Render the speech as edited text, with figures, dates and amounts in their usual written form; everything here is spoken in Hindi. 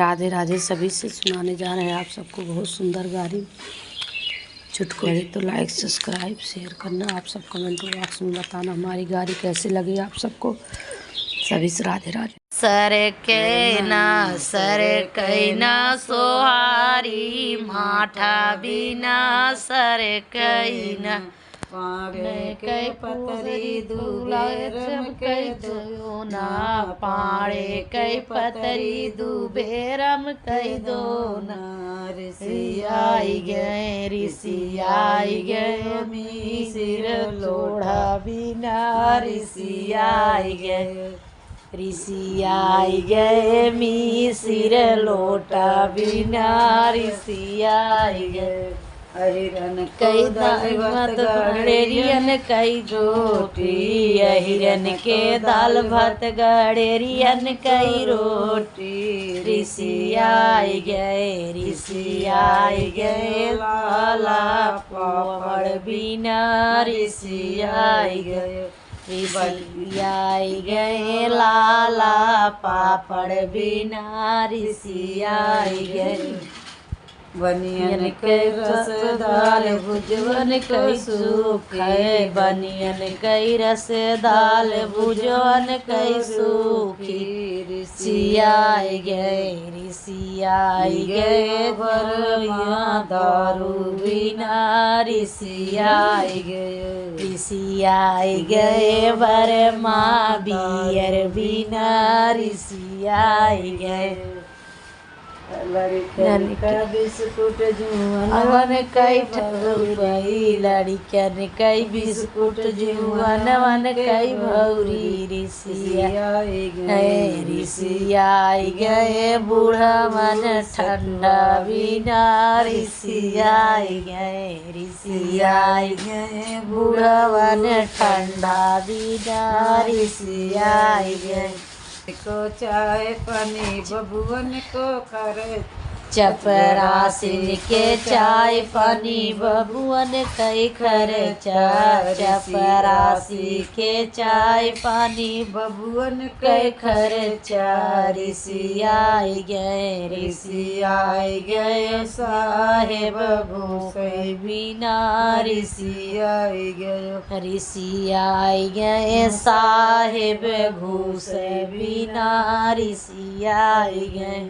राधे राधे सभी से सुनाने जा रहे हैं आप सबको बहुत सुंदर गाड़ी चुटकुले। तो लाइक सब्सक्राइब शेयर करना, आप सब कमेंट बॉक्स में बताना हमारी गाड़ी कैसी लगी आप सबको। सभी से राधे राधे। सर कैना सोहारी माठा बिना सर कैना पाड़े कै पतरी दुबेरम कै दो ना पाड़े कै पतरी दुबेरम कै दो ना। ऋषि आई गए मिसिर लोढ़ा बिना ऋषि आई गए मिसिर लोटा बिना ऋषि आई गए। अहिरन कई दाल गड़ेरियन कई रोटी अहिरन के दाल भात गड़ेरियन कई रोटी। ऋषि आई गए लाला पापड़ बिना ऋषि आई गए। ऋषि आई गए लाला पापड़ बिना ऋषि आई गए। बनियन के रस दाल भुजवन कई सूखे बनियन कई रस दाल भुजवन कई सूखी। ऋषि आई गए भरया दारू बिना ऋषि आई गए बरमा बियर बिना ऋषि आई गए। लड़कन का बिस्कुट जुअन कई ठगुरई लड़कन कई बिस्कुट जुअन कई भौरी। ऋषि आई गए बूढ़ा मन ठंडा बिना ऋषि आई गए बूढ़ा मन ठंडा बिना ऋषि आई गए। को चाय पानी बबुअन को खर चपरासिन के चाय पानी बबुअन कई खर्चा चपरासी के चाय पानी बबुअन कई खर्चा। ऋषि आई गए साहेब भूखे बिना ऋषि आई गए साहेब घूसे बिना ऋषि आई गए।